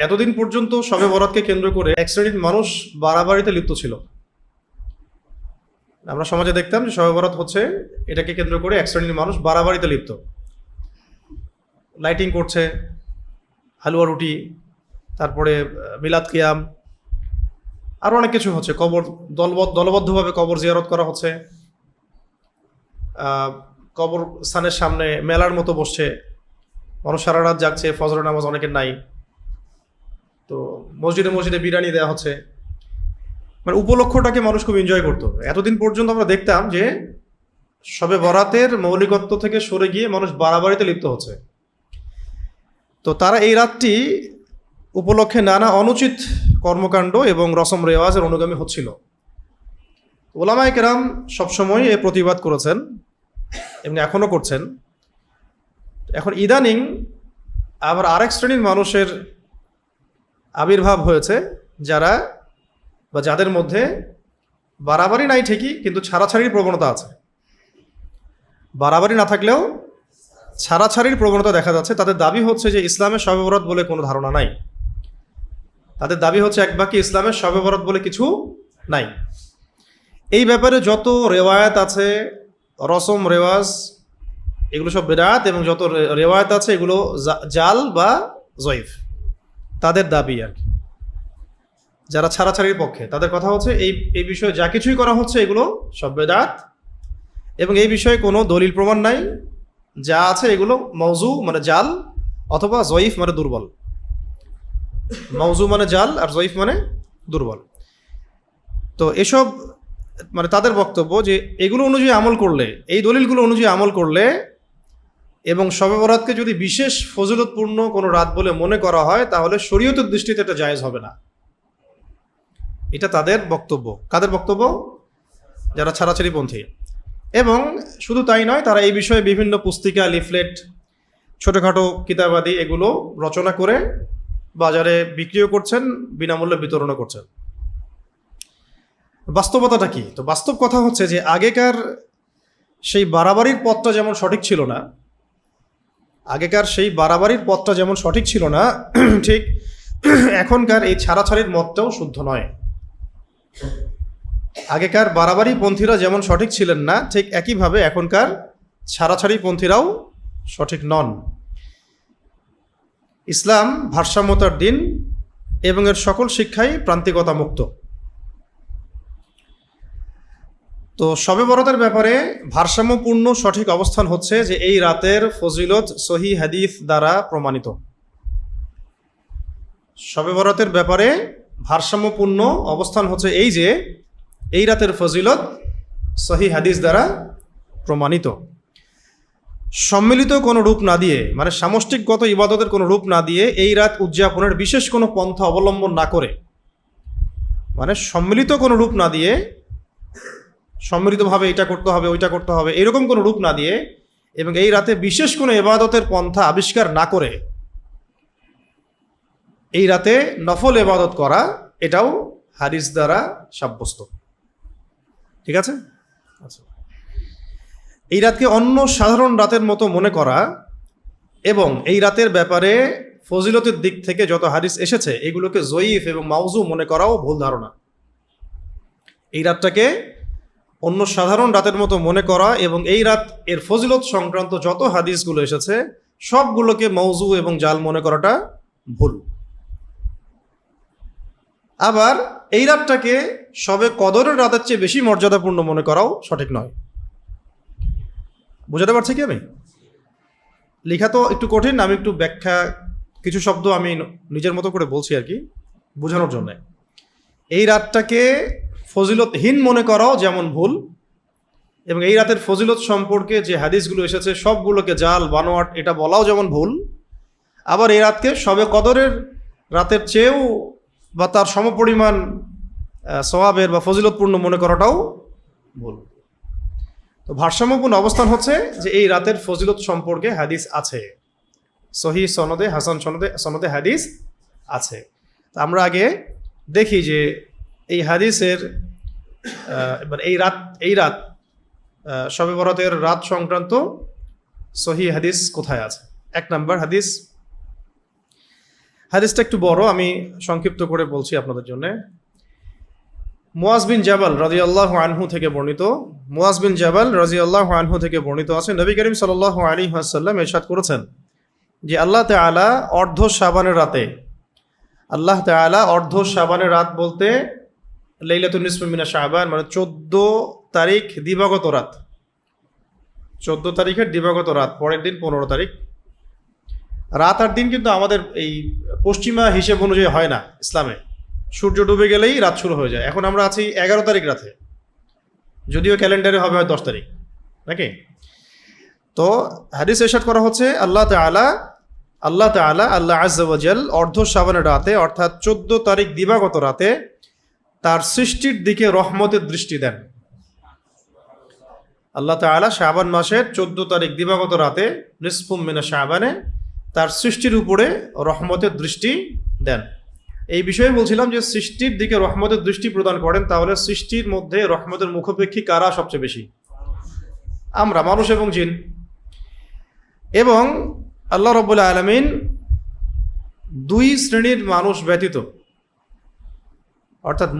এতদিন পর্যন্ত শবে বরাতকে কেন্দ্র করে এক শ্রেণীর মানুষ বাড়াবাড়িতে লিপ্ত ছিল। আমরা সমাজে দেখতাম যে শবে বরাত হচ্ছে, এটাকে কেন্দ্র করে এক শ্রেণীর মানুষ বাড়াবাড়িতে লিপ্ত, লাইটিং করছে, হালুয়া রুটি, তারপরে মিলাদ কিয়াম, আরও অনেক কিছু হচ্ছে, কবর দলবদ্ধভাবে কবর জিয়ারত করা হচ্ছে, কবর স্থানের সামনে মেলার মতো বসছে, মানুষ সারা রাত জাগছে, ফজরের নামাজ অনেকের নাই, তো মসজিদে মসজিদে বিরিয়ানি দেওয়া হচ্ছে, মানে উপলক্ষটাকে মানুষ খুব এনজয় করতো। এতদিন পর্যন্ত আমরা দেখতাম যে শবে বরাতের মৌলিকত্ব থেকে সরে গিয়ে মানুষ বাড়াবাড়িতে লিপ্ত হচ্ছে। তো তারা এই রাতটি উপলক্ষে নানা অনুচিত কর্মকাণ্ড এবং রসম রেওয়াজের অনুগামী হচ্ছিল। ওলামায়ে কেরাম সবসময় এর প্রতিবাদ করেছেন এবং এখনও করছেন। এখন ইদানিং আবার আরেক শ্রেণীর মানুষের আবির্ভাব হয়েছে, যারা বা যাদের মধ্যে বাড়াবাড়ি নাই ঠিকই, কিন্তু ছাড়াছাড়ির প্রবণতা আছে। বাড়াবাড়ি না থাকলেও ছাড়াছাড়ির প্রবণতা দেখা যাচ্ছে। তাদের দাবি হচ্ছে যে ইসলামের শবে বরাত বলে কোনো ধারণা নাই। তাদের দাবি হচ্ছে এক বাক্যে ইসলামের শবে বরাত বলে কিছু নাই। এই ব্যাপারে যত রেওয়ায়াত আছে, রসম রেওয়াজ, এগুলো সব বিদআত, এবং যত রেওয়ায়াত আছে এগুলো জাল বা জয়ীফ। তাদের দাবি আর কি, যারা ছাড়াছাড়ির পক্ষে, তাদের কথা হচ্ছে এই বিষয়ে যা কিছুই করা হচ্ছে এগুলো সব বিদআত, এবং এই বিষয়ে কোনো দলিল প্রমাণ নাই। যা আছে এগুলো মওযু মানে জাল, অথবা জয়ীফ মানে দুর্বল। মওযু মানে জাল আর জয়ীফ মানে দুর্বল। তো এসব মানে তাদের বক্তব্য যে এগুলো অনুযায়ী আমল করলে, এই দলিলগুলো অনুযায়ী আমল করলে, এবং শবে বরাতকে যদি বিশেষ ফজিলতপূর্ণ কোনো রাত বলে মনে করা হয়, তাহলে শরীয়তের দৃষ্টিতে এটা জায়েজ হবে না। এটা তাদের বক্তব্য। কাদের বক্তব্য? যারা ছাড়াছাড়িপন্থী। এবং শুধু তাই নয়, তারা এই বিষয়ে বিভিন্ন পুস্তিকা, লিফলেট, ছোটোখাটো কিতাবাদি এগুলো রচনা করে বাজারে বিক্রিও করছেন, বিনামূল্যে বিতরণও করছেন। বাস্তবতাটা কি? তো বাস্তব কথা হচ্ছে যে আগেকার সেই বাড়াবাড়ির পথটা যেমন সঠিক ছিল না, ঠিক এখনকার এই ছাড়াছাড়ির মতটাও শুদ্ধ নয়। আগেকার বাড়াবাড়ি পন্থীরা যেমন সঠিক ছিলেন না, ঠিক একইভাবে এখনকার ছাড়াছাড়ি পন্থীরাও সঠিক নন। ইসলাম ভারসাম্যতার দিন এবং এর সকল শিক্ষাই প্রান্তিকতা মুক্ত। তো শবে বরাতের ব্যাপারে ভারসাম্যপূর্ণ সঠিক অবস্থান হচ্ছে যে এই রাতের ফজিলত সহিহ হাদিস দ্বারা প্রমাণিত। শবে বরাতের ব্যাপারে ভারসাম্যপূর্ণ অবস্থান হচ্ছে এই যে এই রাতের ফজিলত সহিহ হাদিস দ্বারা প্রমাণিত। সম্মিলিত কোনো রূপ না দিয়ে, মানে সামষ্টিকগত ইবাদতের কোনো রূপ না দিয়ে, এই রাত উদযাপনের বিশেষ কোনো পন্থা অবলম্বন না করে, মানে সম্মিলিত কোনো রূপ না দিয়ে, সম্মিলিতভাবে এটা করতে হবে ওইটা করতে হবে এরকম কোনো রূপ না দিয়ে, এবং এই রাতে বিশেষ কোনো ইবাদতের পন্থা আবিষ্কার না করে এই রাতে নফল ইবাদত করা, এটাও হাদিস দ্বারা সাব্যস্ত। ঠিক আছে? আচ্ছা, এই রাতকে অন্য সাধারণ রাতের মতো মনে করা এবং এই রাতের ব্যাপারে ফজিলতের দিক থেকে যত হাদিস এসেছে এগুলোকে জয়ীফ এবং মাউজু মনে করাও ভুল ধারণা। এই রাতটাকে অন্য সাধারণ রাতের মতো মনে করা এবং এই রাত এর ফজিলত সংক্রান্ত যত হাদিসগুলো এসেছে সবগুলোকে মওযু এবং জাল মনে করাটা ভুল। আবার এই রাতটাকে শবে কদরের রাতের চেয়ে বেশি মর্যাদাপূর্ণ মনে করাও সঠিক নয়। বুঝাতে পারছি কি? আমি লেখা তো একটু কঠিন, আমি একটু ব্যাখ্যা, কিছু শব্দ আমি নিজের মতো করে বলছি আর কি বোঝানোর জন্য। এই রাতটাকে ফজিলতহীন মনে করাও যেমন ভুল, এবং এই রাতের ফজিলত সম্পর্কে যে হাদিসগুলো এসেছে সবগুলোকে জাল বানোয়াট এটা বলাও যেমন ভুল, আবার এই রাতকে শবে কদরের রাতের চেয়েও বা তার সমপরিমাণ সওয়াবের বা ফজিলতপূর্ণ মনে করাটাও ভুল। তো ভারসাম্যপূর্ণ অবস্থান হচ্ছে যে এই রাতের ফজিলত সম্পর্কে হাদিস আছে, সহিহ সনদে, হাসান সনদে হাদিস আছে। তো আমরা আগে দেখি যে এই হাদিসের এই রাত শবে বরাতের রাত সংক্রান্ত সহিহ হাদিস কোথায় আছে। এক নম্বর হাদিস, হাদিসটা একটু বড়, আমি সংক্ষিপ্ত করে বলছি আপনাদের জন্য। মুয়াজ বিন জাবাল রাদিয়াল্লাহু আনহু থেকে বর্ণিত, মুয়াজ বিন জাবাল রাদিয়াল্লাহু আনহু থেকে বর্ণিত আছে, নবী করিম সাল্লাল্লাহু আলাইহি ওয়াসাল্লাম ইরশাদ করেছেন যে আল্লাহ তাআলা অর্ধ শাবানের রাতে, আল্লাহ তাআলা অর্ধ শাবানের রাত বলতে লাইলাতুন নিসফি মিনা শাবান, মানে 14 তারিখ দিবাগত রাত, 14 তারিখের দিবাগত রাত, পরের দিন 15 তারিখ। রাত আর দিন কিন্তু আমাদের এই পশ্চিমা হিসেব অনুযায়ী হয় না ইসলামে। সূর্য ডুবে গেলেই রাত শুরু হয়ে যায়। এখন আমরা আছি 11 তারিখ রাতে, যদিও ক্যালেন্ডারে হবে হয় 10 তারিখ নাকি। তো হাদিস ইরশাদ করা হচ্ছে আল্লাহ তাআলা আল্লাহ আযজা ওয়া জাল অর্ধ শাবানের রাতে, অর্থাৎ 14 তারিখ দিবাগত রাতে তার সৃষ্টির দিকে রহমতের দৃষ্টি দেন। আল্লাহ তাআলা শাবান মাসের 14 তারিখ দিবাগত রাতে নিসফুম মিনা শাবানে তার সৃষ্টির উপরে রহমতের দৃষ্টি দেন। এই বিষয়ে বলছিলাম যে সৃষ্টির দিকে রহমতের দৃষ্টি প্রদান করেন, তাহলে সৃষ্টির মধ্যে রহমতের মুখাপেক্ষী কারা সবচেয়ে বেশি? আমরা, মানুষ এবং জিন। এবং আল্লাহ রাব্বুল আলামিন 2 শ্রেণীর মানুষ ব্যতীত, অর্থাৎ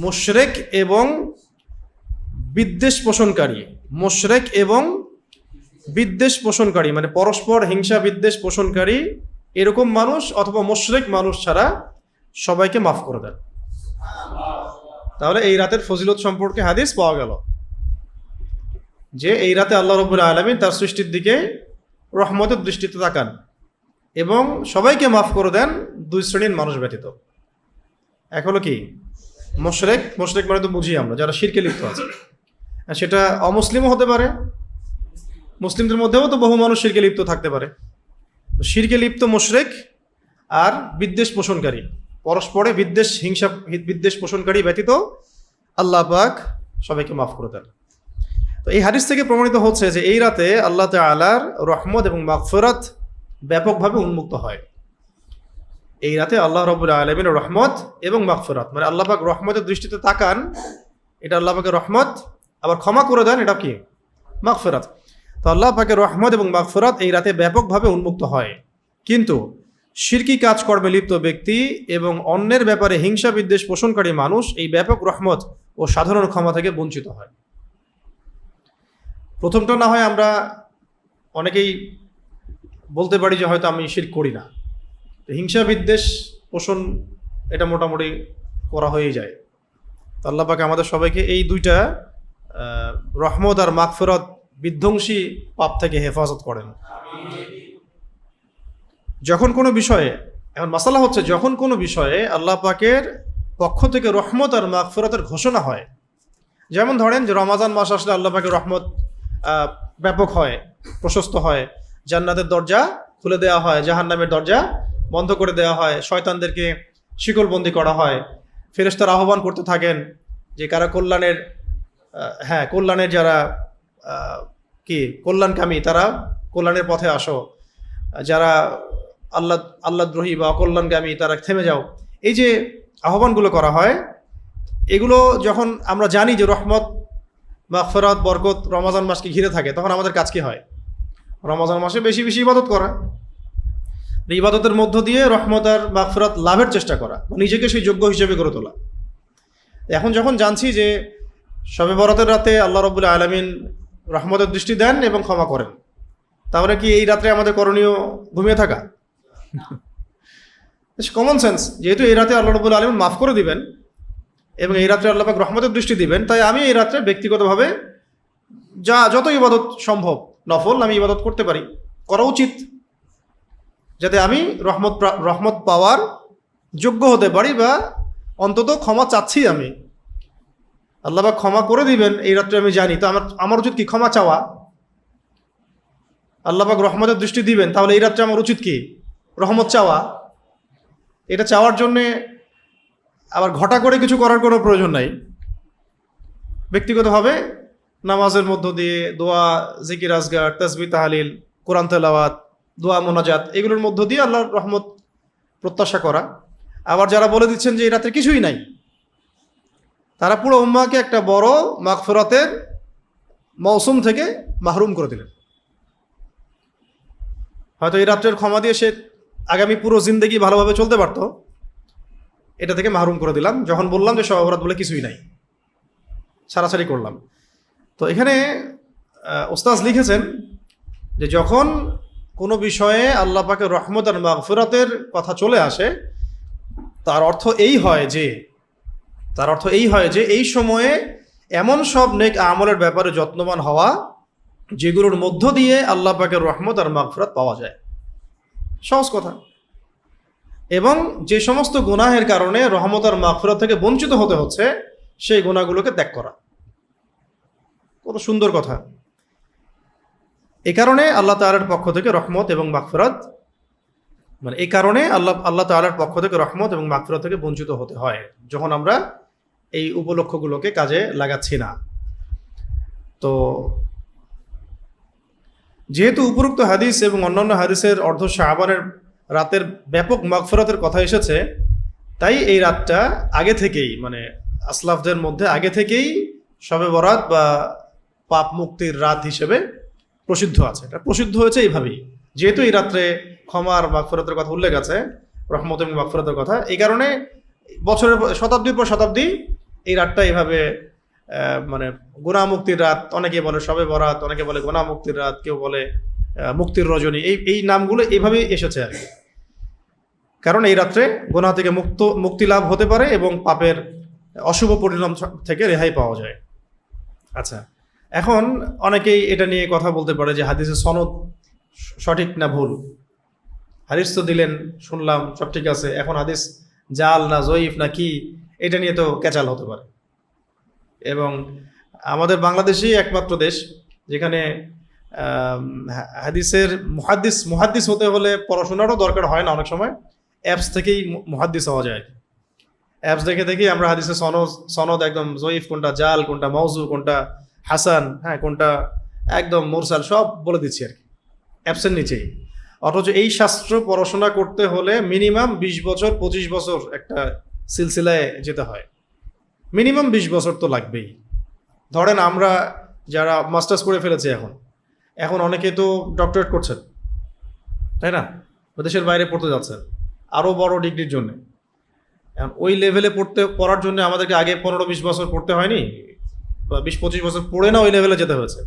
মুশরিক এবং বিদ্বেষ পোষণকারী, মানে পরস্পর হিংসা বিদ্বেষ পোষণকারী এরকম মানুষ অথবা মুশরিক মানুষ ছাড়া সবাইকে মাফ করে দেন। তাহলে এই রাতের ফজিলত সম্পর্কে হাদিস পাওয়া গেল যে এই রাতে আল্লাহ রাব্বুল আলামিন তার সৃষ্টির দিকে রহমতের দৃষ্টিতে তাকান এবং সবাইকে মাফ করে দেন 2 শ্রেণীর মানুষ ব্যতীত। এক হলো কি? মুশরিক মানে তো বুঝি আমরা, যারা শিরকে লিপ্ত আছে। সেটা অমুসলিমও হতে পারে, মুসলিমদের মধ্যেও তো বহু মানুষ শিরকে লিপ্ত থাকতে পারে। শিরকে লিপ্ত মুশরিক আর বিদ্বেষ পোষণকারী, পরস্পরে বিদ্বেষ পোষণকারী ব্যতীত আল্লাহ পাক সবাইকে মাফ করে দেন। তো এই হাদিস থেকে প্রমাণিত হচ্ছে যে এই রাতে আল্লাহ তাআলার রহমত এবং মাগফিরাত ব্যাপকভাবে উন্মুক্ত হয়। এই রাতে আল্লাহ রাব্বুল আলামিনের রহমত এবং মাগফিরাত, মানে আল্লাহ পাক রহমতের দৃষ্টিতে তাকান, এটা আল্লাহ পাকের রহমত, আবার ক্ষমা করে দেন, এটা কি? মাগফিরাত। তো আল্লাহ পাকের রহমত এবং মাগফিরাত এই রাতে ব্যাপকভাবে উন্মুক্ত হয়। কিন্তু শিরকি কাজকর্মে লিপ্ত ব্যক্তি এবং অন্যের ব্যাপারে হিংসা বিদ্বেষ পোষণকারী মানুষ এই ব্যাপক রহমত ও সাধারণ ক্ষমা থেকে বঞ্চিত হয়। প্রথমটা না হয় আমরা অনেকেই বলতে পারি যে হয়তো আমি শিরক করি না, হিংসা বিদ্বেষ পোষণ এটা মোটামুটি করা হয়েই যায়। তো আল্লাহ পাক আমাদের সবাইকে এই 2টা রহমত আর মাগফিরাত বিধ্বংসী পাপ থেকে হেফাজত করেন। যখন কোনো বিষয়ে, এখন মাসালা হচ্ছে, যখন কোনো বিষয়ে আল্লাহ পাকের পক্ষ থেকে রহমত আর মাগফিরাতের ঘোষণা হয়, যেমন ধরেন যে রমাজান মাস আসলে আল্লাহ পাকের রহমত ব্যাপক হয়, প্রশস্ত হয়, জান্নাতের দরজা খুলে দেওয়া হয়, জাহান্নামের দরজা বন্ধ করে দেওয়া হয়, শয়তানদেরকে শিকলবন্দি করা হয়, ফেরেশতারা আহ্বান করতে থাকেন যে কারা কল্যাণের যারা কল্যাণকামী তারা কল্যাণের পথে আসো, যারা আল্লাহদ্রোহী বা অকল্যাণকামী তারা থেমে যাও। এই যে আহ্বানগুলো করা হয়, এগুলো যখন আমরা জানি যে রহমত মাগফিরাত বরকত রমজান মাসকে ঘিরে থাকে, তখন আমাদের কাজ কি হয়? রমজান মাসে বেশি বেশি ইবাদত করা, ইবাদতের মধ্য দিয়ে রহমত আর মাগফিরাত লাভের চেষ্টা করা, নিজেকে সেই যোগ্য হিসেবে গড়ে তোলা। এখন যখন জানছি যে শবে বরাতের রাতে আল্লাহ রাব্বুল আলামিন রহমতের দৃষ্টি দেন এবং ক্ষমা করেন, তাহলে কি এই রাত্রে আমাদের করণীয় ঘুমিয়ে থাকা? কমন সেন্স, যেহেতু এই রাতে আল্লাহ রাব্বুল আলামিন মাফ করে দিবেন এবং এই রাত্রে আল্লাহ পাক রহমতের দৃষ্টি দিবেন, তাই আমি এই রাত্রে ব্যক্তিগতভাবে যত ইবাদত সম্ভব নফল আমি ইবাদত করতে পারি, করা উচিত, যাতে আমি রহমত পাওয়ার যোগ্য হতে পারি, বা অন্তত ক্ষমা চাচ্ছি আমি, আল্লাহ পাক ক্ষমা করে দিবেন এই রাত্রে আমি জানি। তো আমার উচিত কি? ক্ষমা চাওয়া। আল্লাহ পাক রহমতের দৃষ্টি দিবেন, তাহলে এই রাত্রে আমার উচিত কি? রহমত চাওয়া। এটা চাওয়ার জন্যে আবার ঘটা করে কিছু করার কোনো প্রয়োজন নাই। ব্যক্তিগতভাবে নামাজের মধ্য দিয়ে দোয়া, জিকির, আজগার, তাসবিহ, তাহলিল, কোরআন তেলাওয়াত, দোয়া, মোনাজাত, এগুলোর মধ্য দিয়ে আল্লাহর রহমত প্রত্যাশা করা। আবার যারা বলে দিচ্ছেন যে এই রাতে কিছুই নাই, তারা পুরো উম্মাহকে একটা বড় মাগফিরাতের মৌসুম থেকে মাহরুম করে দিলেন। হয়তো এই রাত্রের ক্ষমা দিয়ে সে আগামী পুরো জিন্দেগি ভালোভাবে চলতে পারতো, এটা থেকে মাহরুম করে দিলাম যখন বললাম যে শবে বরাত বলে কিছুই নাই, ছাড়াছাড়ি করলাম। তো এখানে ওস্তাজ লিখেছেন যে যখন কোনো বিষয়ে আল্লাহ পাকের রহমত আর মাগফিরাতের কথা চলে আসে, তার অর্থ এই হয় যে এই সময়ে এমন সব নেক আমলের ব্যাপারে যত্নবান হওয়া যেগুলোর মধ্য দিয়ে আল্লাহ পাকের রহমত আর মাগফিরাত পাওয়া যায়। সহজ কথা। এবং যে সমস্ত গুনাহের কারণে রহমত আর মাগফিরাত থেকে বঞ্চিত হতে হচ্ছে, সেই গুনাহগুলোকে ত্যাগ করা। কত সুন্দর কথা। এই কারণে আল্লাহ তাআলার পক্ষ থেকে রহমত এবং মাগফিরাত, মানে এই কারণে আল্লাহ তাআলার পক্ষ থেকে রহমত এবং মাগফিরাত থেকে বঞ্চিত হতে হয় যখন আমরা এই উপলক্ষগুলোকে কাজে লাগাচ্ছি না। তো যেহেতু উপরোক্ত হাদিস এবং অন্যান্য হাদিসের অর্ধ শাবানের রাতের ব্যাপক মাগফিরাতের কথা এসেছে, তাই এই রাতটা আগে থেকেই, মানে আসলাফদের মধ্যে আগে থেকেই শবে বরাত বা পাপ মুক্তির রাত হিসেবে প্রসিদ্ধ আছে। এটা প্রসিদ্ধ হয়েছে এইভাবেই, যেহেতু এই রাত্রে ক্ষমার মাগফিরাতের কথা উল্লেখ আছে, রহমত এবং মাগফিরাতের কথা, এই কারণে বছরের শতাব্দীর পর শতাব্দী এই রাতটা এইভাবে মানে গুনাহ মুক্তির রাত, অনেকে বলে শবে বরাত, অনেকে বলে গুনাহ মুক্তির রাত, কেউ বলে মুক্তির রজনী, এই নামগুলো এইভাবেই এসেছে আর কি। কারণ এই রাত্রে গুনাহ থেকে মুক্তি লাভ হতে পারে এবং পাপের অশুভ পরিণাম থেকে রেহাই পাওয়া যায়। আচ্ছা, এখন অনেকেই এটা নিয়ে কথা বলতে পারে যে হাদিসের সনদ সঠিক না ভুল। হাদিস তো দিলেন, শুনলাম, সব ঠিক আছে, এখন হাদিস জাল না জয়ীফ না কি, এটা নিয়ে তো ক্যাচাল হতে পারে। এবং আমাদের বাংলাদেশই একমাত্র দেশ যেখানে হাদিসের মুহাদ্দিস হতে হলে পড়াশোনারও দরকার হয় না, অনেক সময় অ্যাপস থেকেই মুহাদ্দিস হওয়া যায়। অ্যাপস দেখে আমরা হাদিসের সনদ একদম জয়ীফ কোনটা, জাল কোনটা, মওজু কোনটা, হাসান, হ্যাঁ কোনটা একদম মুরসাল, সব বলে দিচ্ছি আর কি অ্যাপসের নিচেই। অথচ এই শাস্ত্র পড়াশোনা করতে হলে মিনিমাম 20 বছর 25 বছর একটা সিলসিলায় যেতে হয়। মিনিমাম 20 বছর তো লাগবেই। ধরেন আমরা যারা মাস্টার্স করে ফেলেছি, এখন অনেকে তো ডক্টরেট করছেন, তাই না? দেশের বাইরে পড়তে যাচ্ছেন আরও বড় ডিগ্রির জন্য। এখন ওই লেভেলে পড়ার জন্য আমাদেরকে আগে 15-20 বছর পড়তে হয়নি, বা 20-25 বছর পড়ে না ওই লেভেলে যেতে হয়েছে।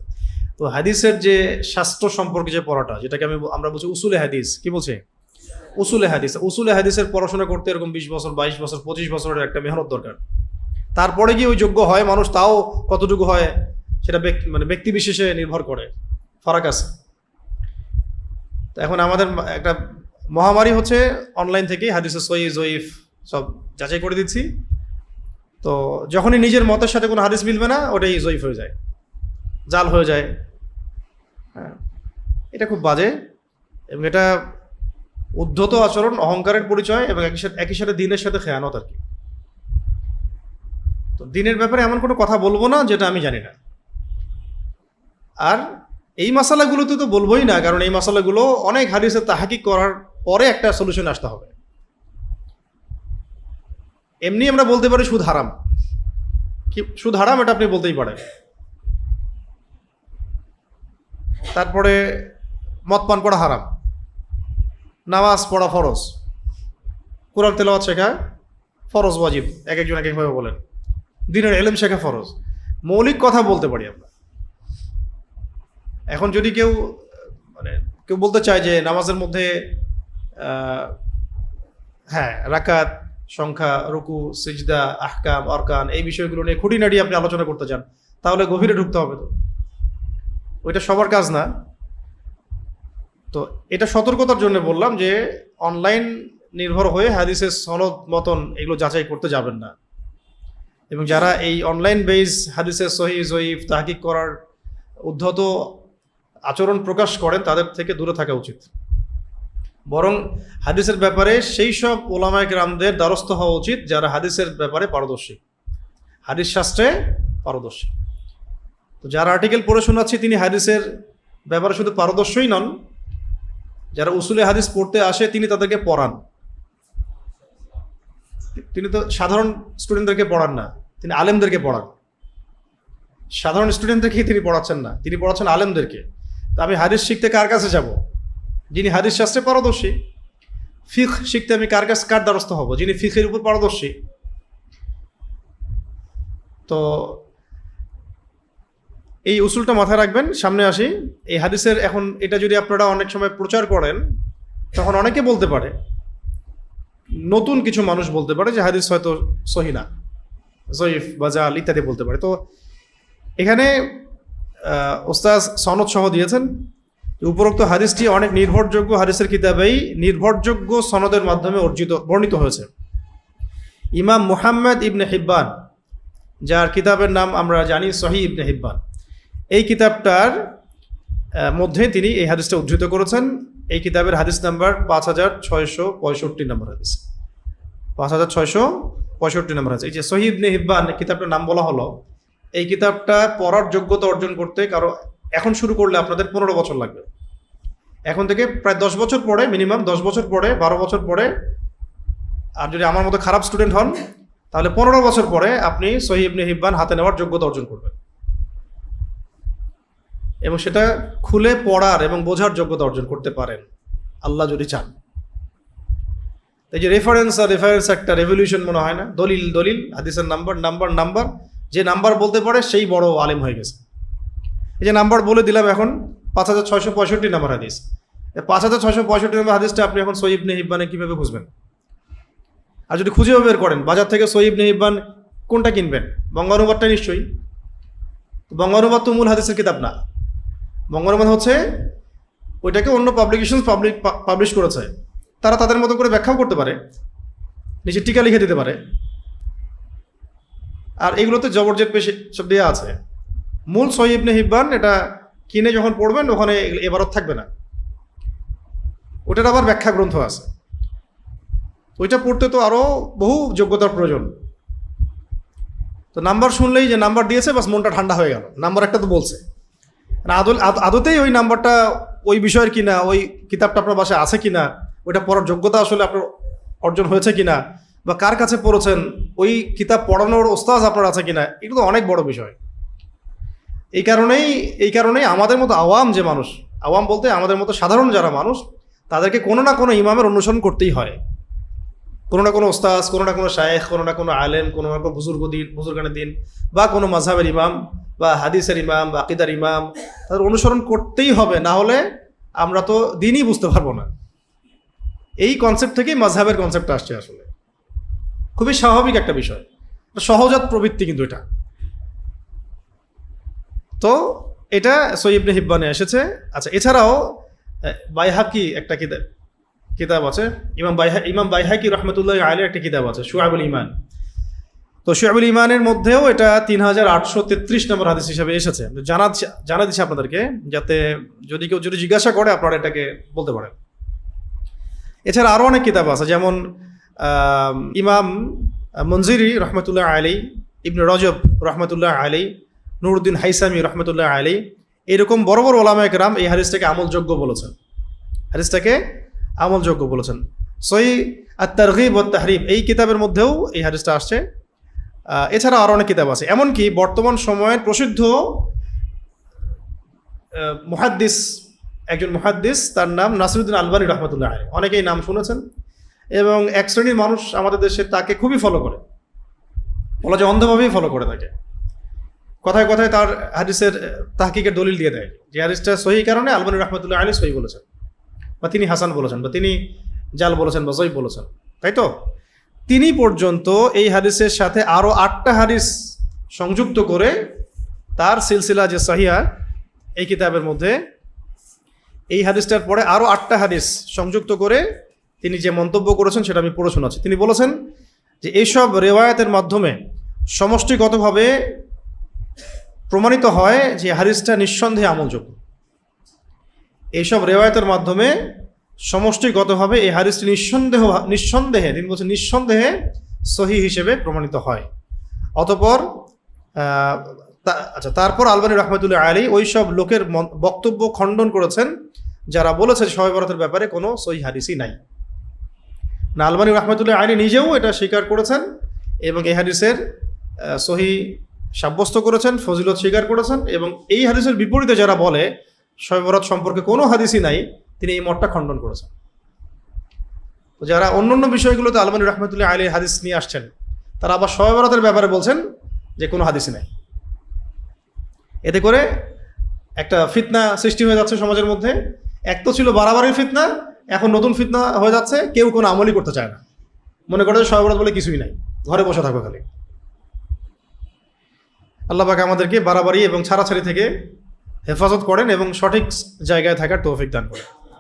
তো হাদিসের যে শাস্ত্র সম্পর্কে যে পড়াটা, যেটাকে আমরা বলছি উসুলে হাদিস, কি বলছে উসুলে হাদিসের পড়াশোনা করতে এরকম 20 বছর 22 বছর 25 বছরের একটা মেহনত দরকার। তারপরে গিয়ে ওই যোগ্য হয় মানুষ, তাও কতটুকু হয় সেটা ব্যক্তি বিশেষে নির্ভর করে, ফারাক আছে। তো এখন আমাদের একটা মহামারী হচ্ছে অনলাইন থেকেই হাদিসের সহিহ জয়ীফ সব যাচাই করে দিচ্ছি। তো যখনই নিজের মতের সাথে কোনো হাদিস মিলবে না, ওটাই জয়ীফ হয়ে যায়, জাল হয়ে যায়। হ্যাঁ, এটা খুব বাজে এবং এটা উদ্ধত আচরণ, অহংকারের পরিচয় এবং একই সাথে দিনের সাথে খেয়ানত আর কি। তো দিনের ব্যাপারে এমন কোনো কথা বলবো না যেটা আমি জানি না। আর এই মাসালাগুলোতে তো বলবোই না, কারণ এই মাসালাগুলো অনেক হাদিসের তাহাকিক করার পরে একটা সলিউশন আসতে হবে। এমনি আমরা বলতে পারি সুদ হারাম, কি সুদ হারাম এটা আপনি বলতেই পারেন। তারপরে মদ পান করা হারাম, নামাজ পড়া ফরজ, কোরআন তেলাওয়াত শেখা ফরজ ওয়াজিব, একজন এক একভাবে বলেন, দিনের ইলম শেখা ফরজ, মৌলিক কথা বলতে পারি আমরা। এখন যদি কেউ বলতে চায় যে নামাজের মধ্যে হ্যাঁ রাকাত সংখ্যা, রুকু, সিজদা, আহকাম, অরকান, এই বিষয়গুলো নিয়ে খুঁটিনাটি আপনি আলোচনা করতে চান, তাহলে গভীরে ঢুকতে হবে। তো ওইটা সবার কাজ না। তো এটা সতর্কতার জন্য বললাম যে অনলাইন নির্ভর হয়ে হাদিসের সনদ মতন এগুলো যাচাই করতে যাবেন না। এবং যারা এই অনলাইন বেস হাদিসের সহিহ জয়ীফ তাহকিক করার উদ্ধত আচরণ প্রকাশ করেন, তাদের থেকে দূরে থাকা উচিত। বরং হাদিসের ব্যাপারে সেই সব ওলামায়ে কেরামদের দ্বারস্থ হওয়া উচিত যারা হাদিসের ব্যাপারে পারদর্শী, হাদিস শাস্ত্রে পারদর্শী। তো যারা আর্টিকেল পড়ে শোনাচ্ছি তিনি হাদিসের ব্যাপারে শুধু পারদর্শী নন, যারা উসুলে হাদিস পড়তে আসে তিনি তাদেরকে পড়ান। তিনি তো সাধারণ স্টুডেন্টদেরকে পড়ান না, তিনি আলেমদেরকে পড়ান। সাধারণ স্টুডেন্টদেরকে তিনি পড়াচ্ছেন না, তিনি পড়াচ্ছেন আলেমদেরকে। তো আমি হাদিস শিখতে কার কাছে যাব? যিনি হাদিস শাস্ত্রে পারদর্শী। ফিক শিখতে আমি কার দ্বারস্থ হব? যিনি ফিকের উপর পারদর্শী। তো এই উসুলটা মাথায় রাখবেন। সামনে আসি, এই হাদিসের এখন এটা যদি আপনারা অনেক সময় প্রচার করেন, তখন অনেকে বলতে পারে, নতুন কিছু মানুষ বলতে পারে যে হাদিস হয়তো সহি না, জয়ীফ বা জাল ইত্যাদি বলতে পারে। তো এখানে ওস্তাদ সনদ সহ দিয়েছেন, উপরোক্ত হাদিসটি অনেক নির্ভরযোগ্য হাদিসের কিতাবেই নির্ভরযোগ্য সনদের মাধ্যমে বর্ণিত হয়েছে। ইমাম মুহাম্মদ ইবনে হিব্বান, যার কিতাবের নাম আমরা জানি সহিহ ইবনে হিব্বান, এই কিতাবটার মধ্যে তিনি এই হাদিসটা উদ্ধৃত করেছেন। এই কিতাবের হাদিস নাম্বার 5665 নম্বর হাদিস, 5665 নম্বর হাদিস। এই যে সহিহ ইবনে হিব্বান কিতাবটার নাম বলা হলো, এই কিতাবটা পড়ার যোগ্যতা অর্জন করতে এখন শুরু করলে আপনাদের 15 বছর লাগবে। এখন থেকে প্রায় 10 বছর পরে, মিনিমাম 10 বছর পরে, 12 বছর পরে, আর যদি আমার মতো খারাপ স্টুডেন্ট হন তাহলে 15 বছর পরে আপনি সহিহ ইবনে হিব্বান হাতে নেওয়ার যোগ্যতা অর্জন করবেন, এবং সেটা খুলে পড়ার এবং বোঝার যোগ্যতা অর্জন করতে পারেন আল্লাহ যদি চান। এই যে রেফারেন্স একটা রেভলিউশন মনে হয় না? দলিল হাদিসের নাম্বার, যে নাম্বার বলতে পারে সেই বড় আলেম হয়ে গেছে। এই যে নাম্বার বলে দিলাম এখন, 5665 নম্বর হাদিস। 5665 নম্বর হাদিসটা আপনি এখন সহিহ ইবনে হিব্বানে কীভাবে খুঁজবেন? আর যদি খুঁজেও বের করেন, বাজার থেকে সহিহ ইবনে হিব্বান কোনটা কিনবেন? বঙ্গানুবাদটা নিশ্চয়ই। বঙ্গানুবাদ তো মূল হাদিসের কিতাব না। বঙ্গানুবাদ হচ্ছে ওইটাকে অন্য পাবলিকেশন পাবলিশ করেছে, তারা তাদের মতো করে ব্যাখ্যাও করতে পারে, নিচে টিকা লিখে দিতে পারে, আর এগুলোতে জবরজেট পেশ সব দেওয়া আছে। মূল সহিহ ইবনে হিব্বান এটা কিনে যখন পড়বেন ওখানে এবারত থাকবে না, ওটার আবার ব্যাখ্যা গ্রন্থ আছে। ওইটা পড়তে তো আরও বহু যোগ্যতার প্রয়োজন। তো নাম্বার শুনলেই যে নাম্বার দিয়েছে বাস মনটা ঠান্ডা হয়ে গেল, নাম্বার একটা তো বলছে, আদতেই ওই নাম্বারটা ওই বিষয়ের কিনা, ওই কিতাবটা আপনার বাসায় আছে কিনা, ওইটা পড়ার যোগ্যতা আসলে আপনার অর্জন হয়েছে কিনা, বা কার কাছে পড়েছেন, ওই কিতাব পড়ানোর ওস্তাদ আপনার আছে কিনা, এগুলো তো অনেক বড় বিষয়। এই কারণেই আমাদের মতো যে মানুষ, আওয়াম বলতে আমাদের মতো সাধারণ যারা মানুষ, তাদেরকে কোনো না কোনো ইমামের অনুসরণ করতেই হয়। কোনো না কোনো ওস্তাদ, কোনো না কোনো শায়েখ, কোনো না কোনো আলেম, কোনো না কোনো বুজুর্গানের দিন, বা কোনো মাযহাবের ইমাম বা হাদিসের ইমাম বা আকীদার ইমাম, তাদের অনুসরণ করতেই হবে, না হলে আমরা তো দিনই বুঝতে পারবো না। এই কনসেপ্ট থেকেই মাযহাবের কনসেপ্টটা আসছে। আসলে খুবই স্বাভাবিক একটা বিষয়, সহজাত প্রবৃত্তি কিন্তু এটা। তো এটা সহিহ ইবনে হিব্বানে এসেছে। আচ্ছা, এছাড়াও বাইহাকি একটা কিতাব আছে, ইমাম বাইহাকি রহমতুল্লাহ আলাইহির একটা কিতাব আছে শুআবুল ঈমান। তো শুআবুল ঈমানের মধ্যেও এটা 3833 নম্বর হাদিস হিসেবে এসেছে। জানা দিচ্ছি আপনাদেরকে, যাতে যদি কেউ জিজ্ঞাসা করে আপনারা এটাকে বলতে পারেন। এছাড়া আরও অনেক কিতাব আছে, যেমন ইমাম মনজিরি রহমতুল্লাহ আলাইহি, ইবনে রজব রহমতুল্লাহ আলাইহি, নুরউদ্দিন হাইসামি রহমতুল্লাহ আলাইহি, এরকম বড় বড় ওলামায়ে কেরাম এই হাদিসটাকে আমলযোগ্য বলেছেন। সহিহ আত-তারগীব ওয়াত তাহরিব এই কিতাবের মধ্যেও এই হাদিসটা আসছে। এছাড়া আরও অনেক কিতাব আছে। এমনকি বর্তমান সময়ের প্রসিদ্ধ একজন মুহাদ্দিস, তার নাম নাসিরুদ্দিন আলবানী রহমতুল্লাহ আলাইহি, অনেকেই নাম শুনেছেন, এবং এক শ্রেণীর মানুষ আমাদের দেশে তাকে খুবই ফলো করে, বলা যায় অন্ধভাবেই ফলো করে থাকে। কথায় কথায় তার হাদিসের তাহকিকের দলিল দিয়ে দেয় যে হাদিসটা সহি কারণে আলবানী রহমতুল্লাহ আলাইহি সহি বলেছেন, বা তিনি হাসান বলেছেন, বা তিনি জাল বলেছেন, বা জয়ীফ বলেছেন, তাই তো? তিনি পর্যন্ত এই হাদিসের সাথে আরও 8টা হাদিস সংযুক্ত করে তার সিলসিলা যে সহিহা এই কিতাবের মধ্যে, এই হাদিসটার পরে আরও 8টা হাদিস সংযুক্ত করে তিনি যে মন্তব্য করেছেন সেটা আমি পড়ে শোনাচ্ছি। তিনি বলেছেন যে এইসব রেওয়ায়াতের মাধ্যমে সমষ্টিগতভাবে প্রমাণিত হয় যে হাদিসটা নিঃসন্দেহে আমলযোগ্য। এইসব রেওয়ায়াতের মাধ্যমে সমষ্টিগতভাবে এই হাদিসটি নিঃসন্দেহে তিনি বলছেন নিঃসন্দেহে সহিহ হিসেবে প্রমাণিত হয়। অতঃপর তারপর আলবানী রহমতুল্লাহ আলাইহি ওই সব লোকের বক্তব্য খণ্ডন করেছেন যারা বলেছে শবে বরাতের ব্যাপারে কোনো সহিহ হাদিসই নাই। আলবানী রহমতুল্লাহ আলাইহি নিজেও এটা স্বীকার করেছেন এবং এই হাদিসের সহিহ সাব্যস্ত করেছেন, ফজিলত স্বীকার করেছেন, এবং এই হাদিসের বিপরীতে যারা বলে শবে বরাত সম্পর্কে কোনো হাদিসই নাই, তিনি এই মতটা খণ্ডন করেছেন। তো যারা অন্য অন্য বিষয়গুলোতে আলমানি রহমতুল্লাহ আলী হাদিস নিয়ে আসছেন, তারা আবার শবে বরাতের ব্যাপারে বলছেন যে কোনো হাদিসই নাই। এতে করে একটা ফিতনা সৃষ্টি হয়ে যাচ্ছে সমাজের মধ্যে। এক তো ছিল বাড়াবাড়ির ফিতনা, এখন নতুন ফিতনা হয়ে যাচ্ছে, কেউ কোনো আমলই করতে চায় না, মনে করে যে শবে বরাত বলে কিছুই নাই, ঘরে বসে থাকো খালি। আল্লাহ পাক আমাদেরকে বাড়াবাড়ি এবং ছাড়াছাড়ি থেকে হেফাজত করেন এবং সঠিক জায়গায় থাকার তৌফিক দান করেন।